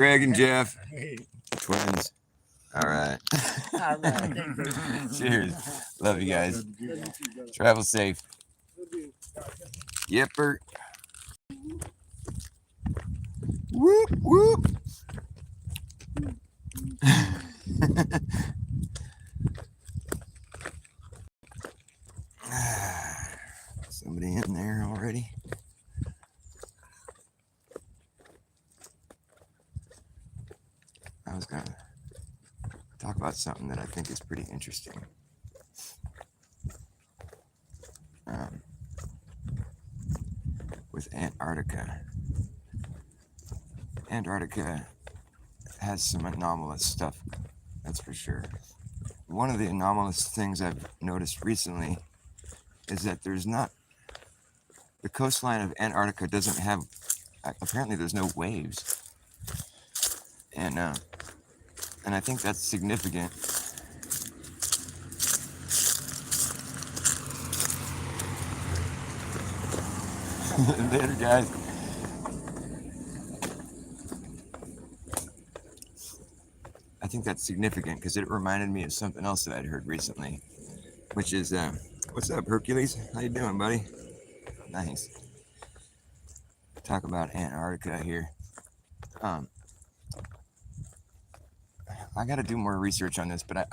Greg and Jeff, Hey. twins. All right. All right. Thank you. Cheers. Love you guys. Travel safe. Yepper. Whoop, whoop. Somebody in there already? I was going to talk about something that I think is pretty interesting. With Antarctica. Antarctica has some anomalous stuff, that's for sure. One of the anomalous things I've noticed recently is that the coastline of Antarctica doesn't have, apparently there's no waves. And I think that's significant. Later, guys. I think that's significant because it reminded me of something else that I'd heard recently, which is, what's up, Hercules? How you doing, buddy? Nice. Talk about Antarctica here. I got to do more research on this, but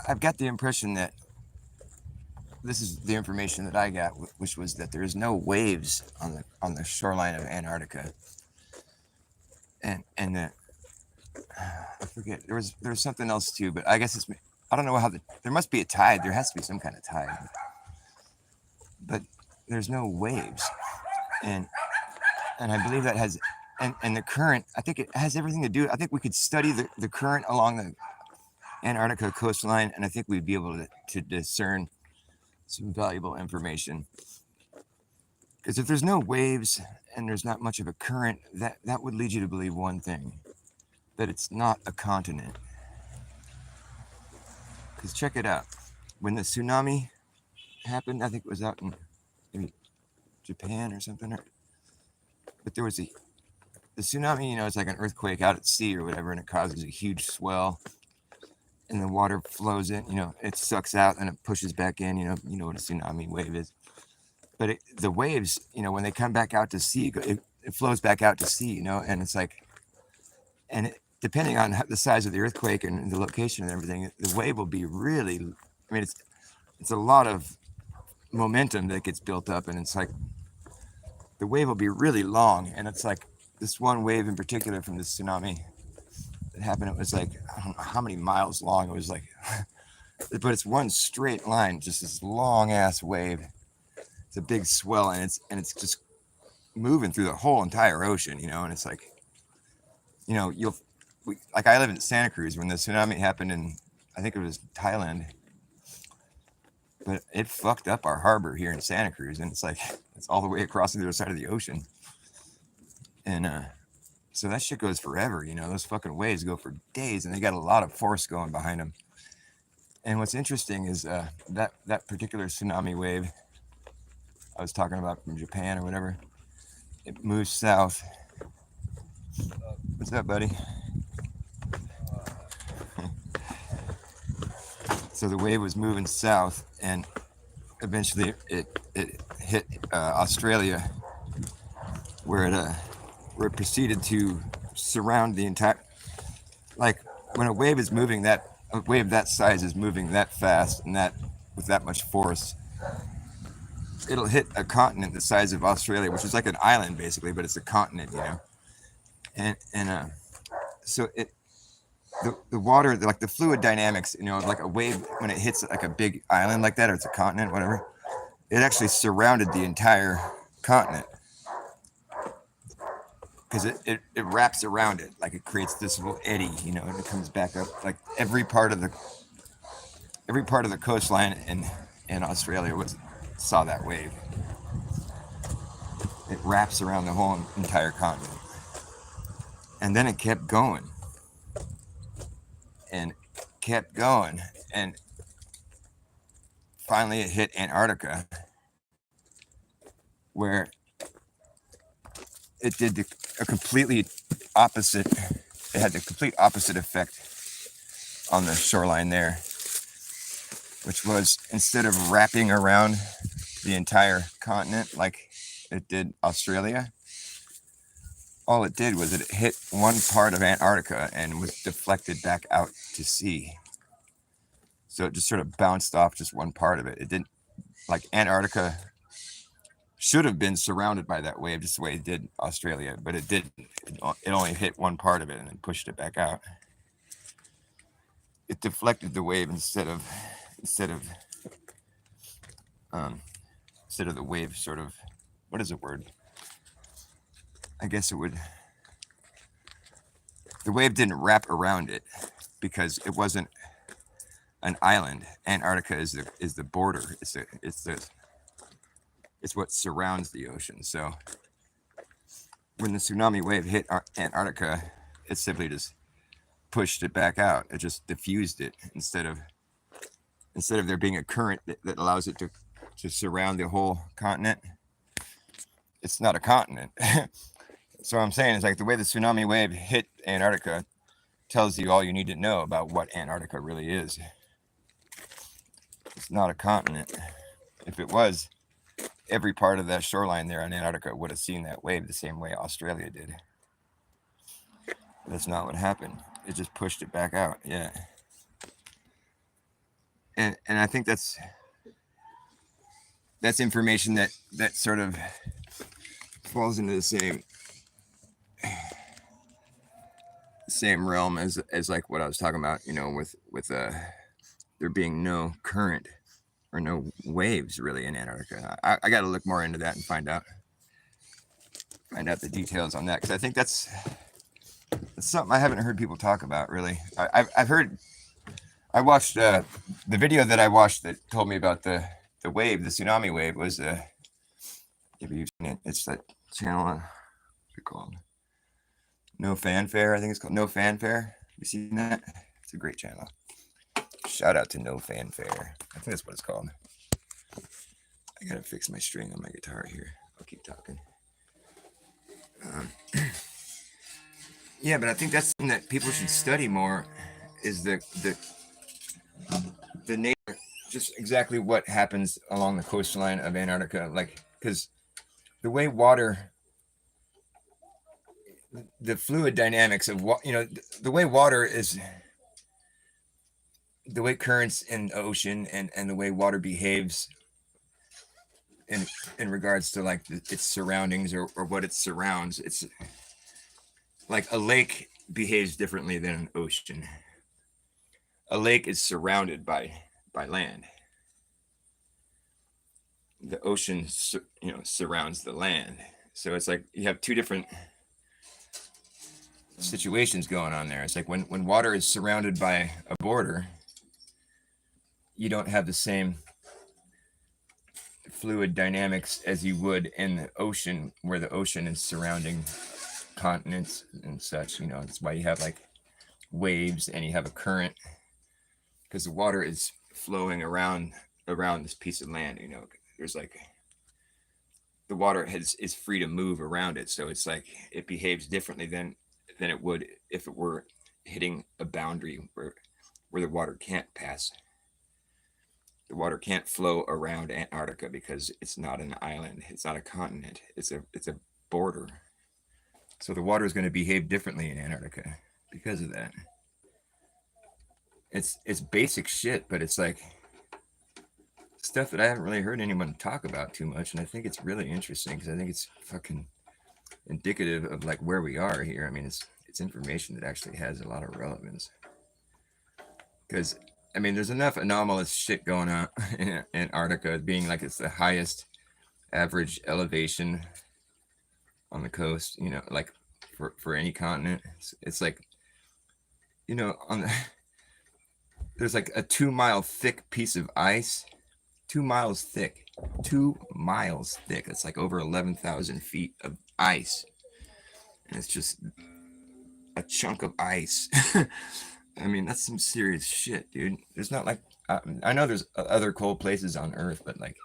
I've got the impression that this is the information that I got, which was that there is no waves on the shoreline of Antarctica, and I forget there was something else too, but I guess I don't know how there must be a tide. There has to be some kind of tide, but there's no waves, and I believe that has and the current. I think it has everything to do. I think we could study the current along the Antarctica coastline, and I think we'd be able to discern some valuable information. Because if there's no waves and there's not much of a current, that would lead you to believe one thing, that it's not a continent. Because check it out. When the tsunami happened, I think it was out in maybe Japan or something. But there was the tsunami, it's like an earthquake out at sea or whatever, and it causes a huge swell. And the water flows in, it sucks out and it pushes back in, you know what a tsunami wave is. But the waves, when they come back out to sea, it flows back out to sea, and it's like, depending on the size of the earthquake and the location and everything, the wave will be really, it's a lot of momentum that gets built up, and it's like, the wave will be really long, and it's like this one wave in particular from the tsunami that happened, it was like, I don't know how many miles long, it was like, but it's one straight line, just this long ass wave. It's a big swell, and it's just moving through the whole entire ocean, and it's like, like I live in Santa Cruz. When the tsunami happened in, I think it was Thailand, but it fucked up our harbor here in Santa Cruz, and it's like, it's all the way across the other side of the ocean. And so that shit goes forever, those fucking waves go for days, and they got a lot of force going behind them. And what's interesting is that particular tsunami wave I was talking about from Japan or whatever, it moves south. What's up, buddy? So the wave was moving south, and eventually it hit Australia, where it proceeded to surround the entire. Like when a wave that size is moving that fast and that with that much force, it'll hit a continent the size of Australia, which is like an island basically, but it's a continent, And so the water, like the fluid dynamics, like a wave when it hits like a big island like that, or it's a continent, whatever, it actually surrounded the entire continent because it wraps around it, like it creates this little eddy, and it comes back up. Like every part of the coastline in Australia saw that wave. It wraps around the whole entire continent, and then it kept going. And kept going, and finally it hit Antarctica, where it did a completely opposite. It had the complete opposite effect on the shoreline there, which was instead of wrapping around the entire continent like it did Australia, all it did was it hit one part of Antarctica and was deflected back out to sea. So it just sort of bounced off just one part of it. It didn't, like Antarctica should have been surrounded by that wave just the way it did Australia, but it didn't. It only hit one part of it and then pushed it back out. It deflected the wave instead of the wave sort of, what is the word? I guess it would. The wave didn't wrap around it because it wasn't an island. Antarctica is the border. It's what surrounds the ocean. So when the tsunami wave hit Antarctica, it simply just pushed it back out. It just diffused it instead of there being a current that allows it to surround the whole continent. It's not a continent. So what I'm saying is, like, the way the tsunami wave hit Antarctica tells you all you need to know about what Antarctica really is. It's not a continent. If it was, every part of that shoreline there on Antarctica would have seen that wave the same way Australia did. That's not what happened. It just pushed it back out. Yeah. And I think that's information that sort of falls into the same realm as like what I was talking about, with there being no current or no waves really in Antarctica. I got to look more into that and find out the details on that, because I think that's something I haven't heard people talk about really. I've heard. I watched the video that I watched that told me about the wave, the tsunami wave, was maybe you've seen it. It's that channel. What's it called? No Fanfare. I think it's called No Fanfare. You seen that? It's a great channel. Shout out to No Fanfare. I think that's what it's called. I gotta fix my string on my guitar here. I'll keep talking. Yeah, but I think that's something that people should study more. Is the nature, just exactly what happens along the coastline of Antarctica, like, because the way water, the fluid dynamics of what, the way water is, the way currents in the ocean and the way water behaves in regards to like its surroundings or what it surrounds. It's like a lake behaves differently than an ocean. A lake is surrounded by land. The ocean, surrounds the land. So it's like you have two different situations going on there. It's like when water is surrounded by a border, you don't have the same fluid dynamics as you would in the ocean, where the ocean is surrounding continents and such. That's why you have like waves and you have a current, because the water is flowing around this piece of land. There's like the water is free to move around it, so it's like it behaves differently than it would if it were hitting a boundary where the water can't pass. The water can't flow around Antarctica because it's not an island. It's not a continent. It's a border. So the water is going to behave differently in Antarctica because of that. It's basic shit, but it's like stuff that I haven't really heard anyone talk about too much, and I think it's really interesting because I think it's fucking indicative of like where we are here. I mean, it's information that actually has a lot of relevance. Because there's enough anomalous shit going on in Antarctica, being like it's the highest average elevation on the coast. Like for any continent, it's like, there's like a 2 mile thick piece of ice, 2 miles thick. 2 miles thick. It's like over 11,000 feet of ice, and it's just a chunk of ice. That's some serious shit, dude. There's not like I know there's other cold places on Earth, but like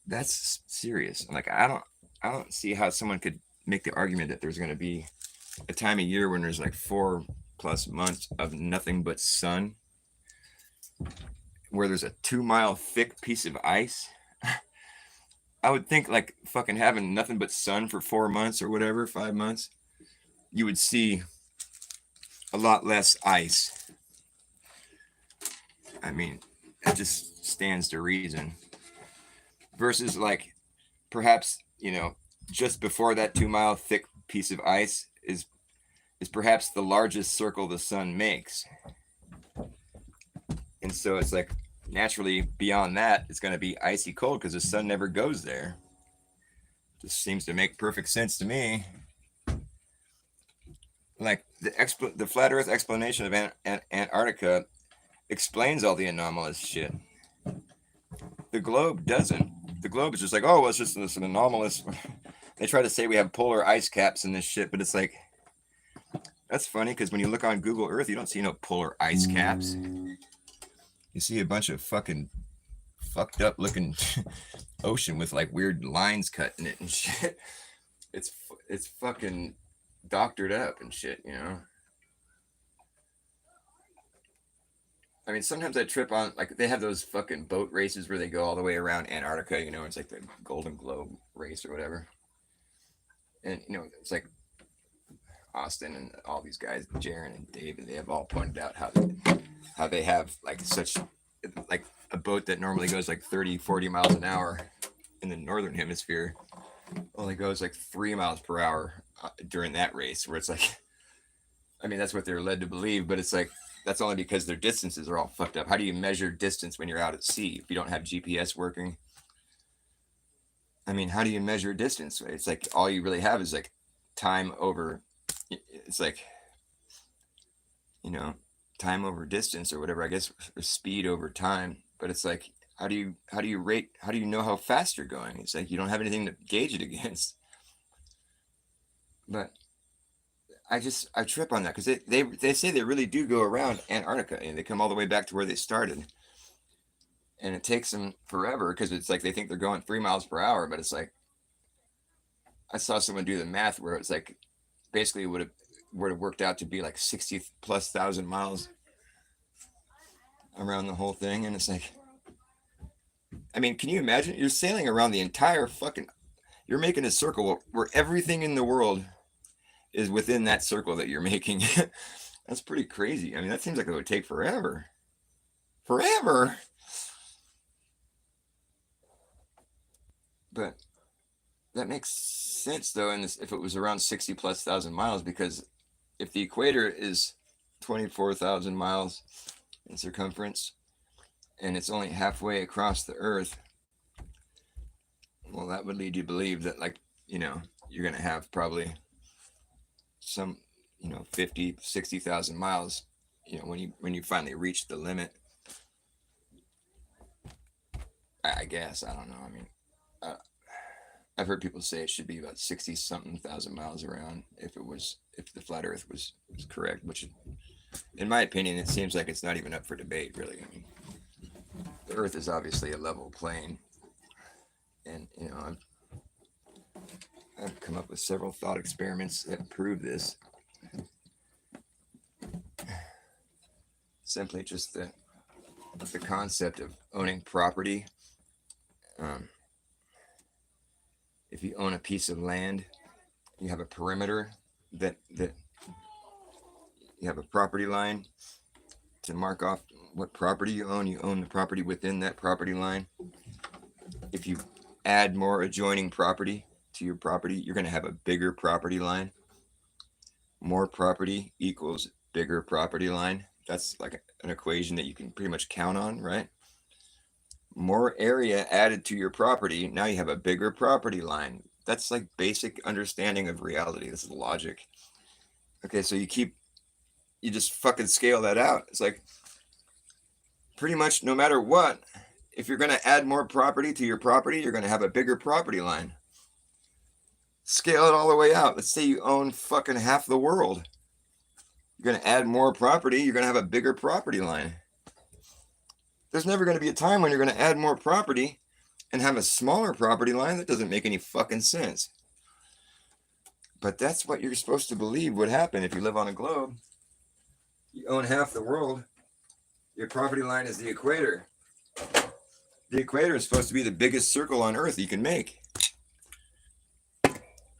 that's serious. Like I don't see how someone could make the argument that there's going to be a time of year when there's like 4+ months of nothing but sun, where there's a 2-mile thick piece of ice. I would think like fucking having nothing but sun for 4 months or whatever, 5 months, you would see a lot less ice. I mean, it just stands to reason. Versus like perhaps, just before that 2-mile thick piece of ice is perhaps the largest circle the sun makes. And so it's like naturally beyond that, it's going to be icy cold because the sun never goes there. Just seems to make perfect sense to me. Like the flat Earth explanation of Antarctica explains all the anomalous shit. The globe doesn't. The globe is just like, oh, well, it's just this anomalous. They try to say we have polar ice caps and this shit, but it's like, that's funny because when you look on Google Earth, you don't see no polar ice caps. You see a bunch of fucking fucked up looking ocean with like weird lines cut in it and shit. It's fucking doctored up and shit, I mean, sometimes I trip on, like, they have those fucking boat races where they go all the way around Antarctica, it's like the Golden Globe race or whatever. And, it's like Austin and all these guys, Jaron and David, they have all pointed out how they have, like, such, like, a boat that normally goes, like, 30, 40 miles an hour in the northern hemisphere only goes, like, 3 miles per hour during that race, where it's like, I mean, that's what they're led to believe, but it's like, that's only because their distances are all fucked up. How do you measure distance when you're out at sea if you don't have GPS working? I mean, how do you measure distance? It's like all you really have is like time over. It's like, time over distance or whatever. I guess or speed over time. But it's like, how do you rate? How do you know how fast you're going? It's like you don't have anything to gauge it against. But I trip on that because they say they really do go around Antarctica and they come all the way back to where they started, and it takes them forever because it's like they think they're going 3 miles per hour, but it's like I saw someone do the math where it's like basically would have worked out to be like 60,000+ miles around the whole thing, and it's like, I mean, can you imagine you're sailing around the entire fucking, you're making a circle where everything in the world is within that circle that you're making. That's pretty crazy. I mean, that seems like it would take forever. But that makes sense though, if it was around 60,000+ miles, because if the equator is 24,000 miles in circumference and it's only halfway across the Earth, well, that would lead you to believe that, like, you're going to have probably some 50, 60,000 miles when you finally reach the limit. I guess, I don't know. I mean, I've heard people say it should be about 60 something thousand miles around if the flat Earth was correct, which in my opinion it seems like it's not even up for debate, really. I mean, the Earth is obviously a level plane, and I've come up with several thought experiments that prove this. Simply just the concept of owning property. If you own a piece of land, you have a perimeter that you have a property line to mark off what property you own. You own the property within that property line. If you add more adjoining property to your property, you're going to have a bigger property line. More property equals bigger property line. That's like an equation that you can pretty much count on, right? More area added to your property, now you have a bigger property line. That's like basic understanding of reality. This is logic. Okay, so you just fucking scale that out. It's like pretty much no matter what, if you're going to add more property to your property, you're going to have a bigger property line. Scale it all the way out. Let's say you own fucking half the world. You're going to add more property, you're going to have a bigger property line. There's never going to be a time when you're going to add more property and have a smaller property line. That doesn't make any fucking sense. But that's what you're supposed to believe would happen if you live on a globe. You own half the world. Your property line is the equator. The equator is supposed to be the biggest circle on Earth you can make.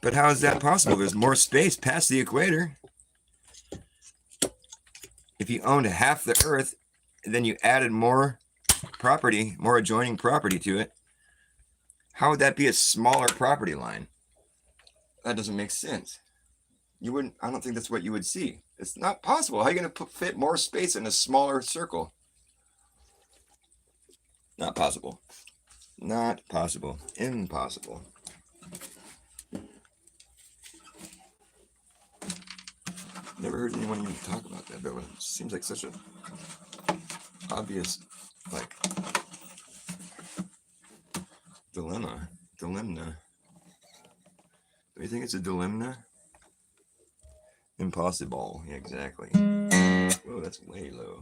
But how is that possible? There's more space past the equator. If you owned half the Earth, and then you added more property, more adjoining property to it, how would that be a smaller property line? That doesn't make sense. You wouldn't, I don't think that's what you would see. It's not possible. How are you going to fit more space in a smaller circle? Not possible. Not possible. Impossible. Never heard anyone even talk about that, but it seems like such a obvious, like, dilemma. Dilemma. Do you think it's a dilemma? Impossible. Yeah, exactly. Whoa, that's way low.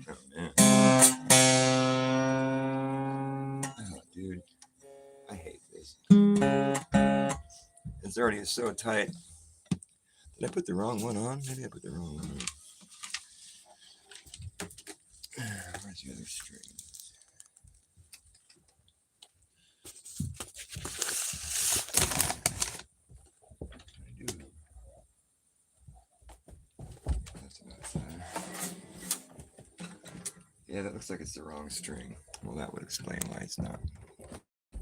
Oh, man. Oh, dude. I hate this. It's already so tight. Did I put the wrong one on? Maybe I put the wrong one on. Where's the other string? I do. That's about there. Yeah, that looks like it's the wrong string. Well, that would explain why it's not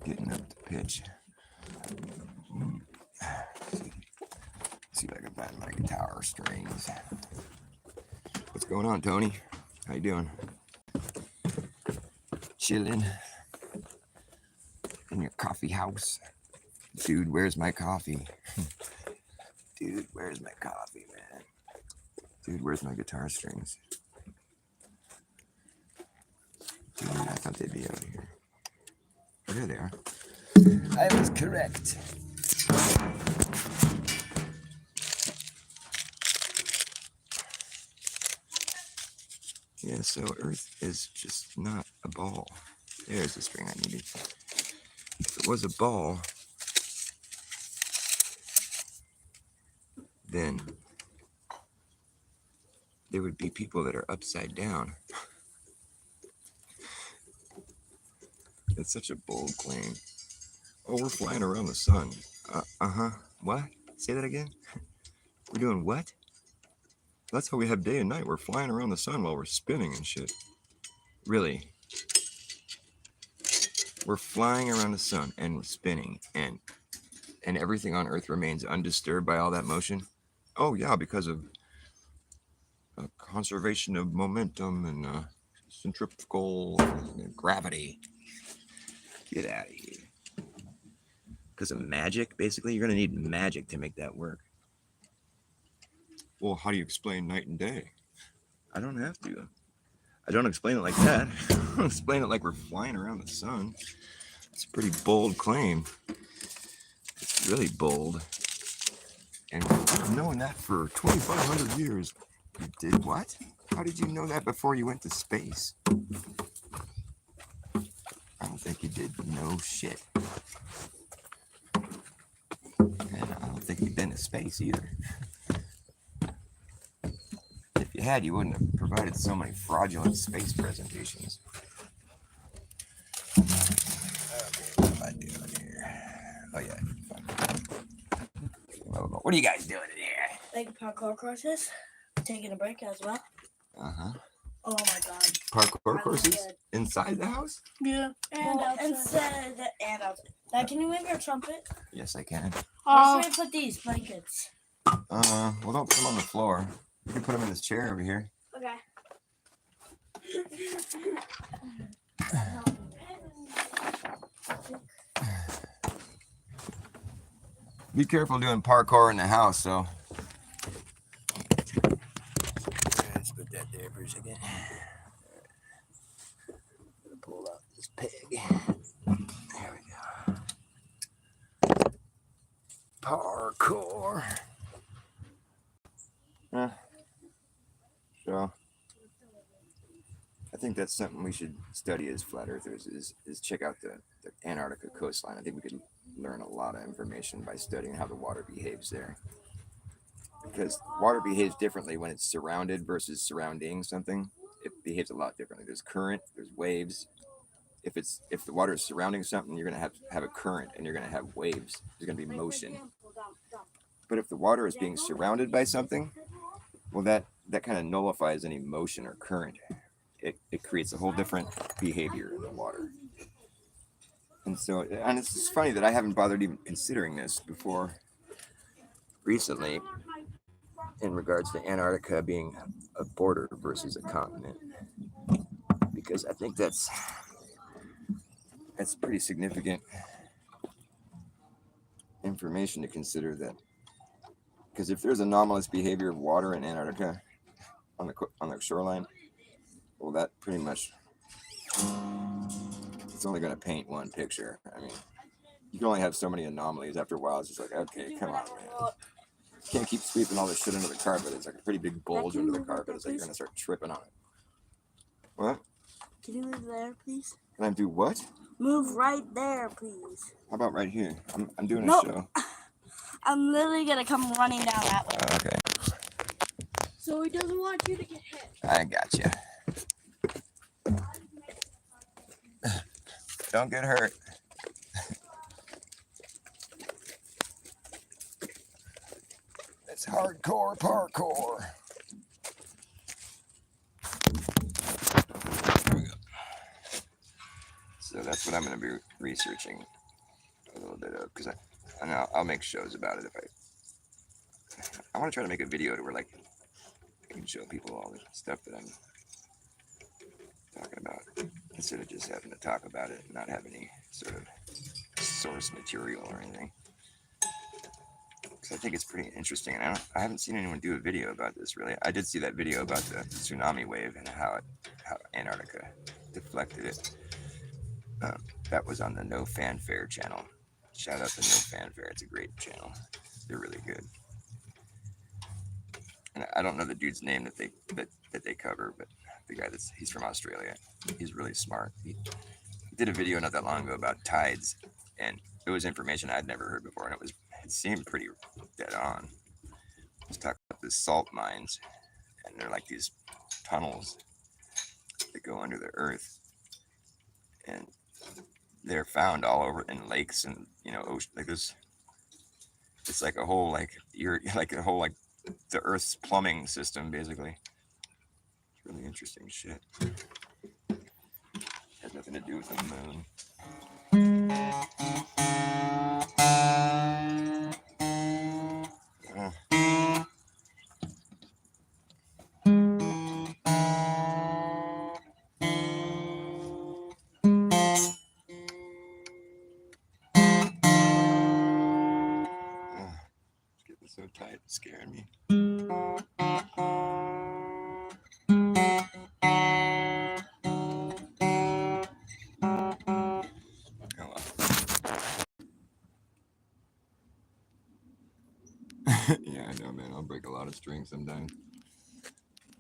getting up to pitch. See if I can find my guitar strings. What's going on, Tony? How you doing? Chilling in your coffee house. Dude, where's my coffee? Dude, where's my coffee, man? Dude, where's my guitar strings? Dude, I thought they'd be out here. Oh, there they are. I was correct. Yeah, so Earth is just not a ball. There's the string I needed. If it was a ball, then there would be people that are upside down. It's such a bold claim. Oh, we're flying around the sun. Uh-huh. What? Say that again? We're doing what? That's how we have day and night. We're flying around the sun while we're spinning and shit. Really? We're flying around the sun and we're spinning, and everything on Earth remains undisturbed by all that motion? Oh, yeah, because of conservation of momentum and centrifugal gravity. Get out of here. Because of magic, basically? You're going to need magic to make that work. Well, how do you explain night and day? I don't have to. I don't explain it like that. I don't explain it like we're flying around the sun. It's a pretty bold claim. It's really bold. And I've known that for 2,500 years. You did what? How did you know that before you went to space? I don't think you did no shit. And I don't think you've been to space either. If you had, you wouldn't have provided so many fraudulent space presentations. Okay, what am I doing here? Oh yeah, fine. What are you guys doing in here? Like parkour courses. Taking a break as well. Uh-huh. Oh my god. Parkour courses? Inside the house? Yeah. And outside. And outside. Now, can you wave your trumpet? Yes, I can. Where should I put these blankets? Well, don't put them on the floor. You can put them in this chair over here. Okay. Be careful doing parkour in the house, so. Let's put that there for a second. Pull out this peg. There we go. Parkour. So I think that's something we should study as flat earthers is check out the Antarctica coastline. I think we could learn a lot of information by studying how the water behaves there. Because water behaves differently when it's surrounded versus surrounding something. It behaves a lot differently. There's current, there's waves. If the water is surrounding something, you're gonna have a current and you're gonna have waves. There's gonna be motion. But if the water is being surrounded by something, well that kind of nullifies any motion or current. It creates a whole different behavior in the water. And it's just funny that I haven't bothered even considering this before recently in regards to Antarctica being a border versus a continent. Because I think that's pretty significant information to consider that because if there's anomalous behavior of water in Antarctica on the shoreline, well that pretty much it's only going to paint one picture. I mean, you can only have so many anomalies. After a while, it's just like, okay, come on, man. You can't keep sweeping all this shit under the carpet. It's like a pretty big bulge under the carpet. It's like you're going to start tripping on it. What? Can you move there, please? Can I do what? Move right there, please. How about right here? I'm doing a Nope. show. I'm literally gonna come running down that way. Okay. So he doesn't want you to get hit. I gotcha. Don't get hurt. It's hardcore parkour. There we go. So that's what I'm going to be researching a little bit of because I'll make shows about it if I want to try to make a video to where like I can show people all the stuff that I'm talking about instead of just having to talk about it and not have any sort of source material or anything. Because I think it's pretty interesting, and I haven't seen anyone do a video about this really. I did see that video about the tsunami wave and how Antarctica deflected it. That was on the No Fanfare channel. Shout out to No Fanfare. It's a great channel. They're really good. And I don't know the dude's name that they cover, but the guy he's from Australia. He's really smart. He did a video not that long ago about tides, and it was information I'd never heard before, and it seemed pretty dead on. He's talking about the salt mines, and they're like these tunnels that go under the earth, and they're found all over in lakes and ocean like this. It's like a whole like the Earth's plumbing system basically. It's really interesting shit. Has nothing to do with the moon. It's getting so tight, it's scaring me. Yeah, I know, man. I'll break a lot of strings sometimes.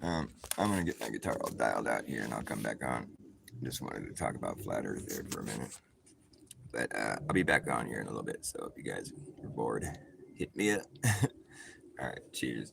I'm gonna get my guitar all dialed out here, and I'll come back on. Just wanted to talk about flat Earth there for a minute, but I'll be back on here in a little bit. So if you guys are bored, hit me up. All right, cheers.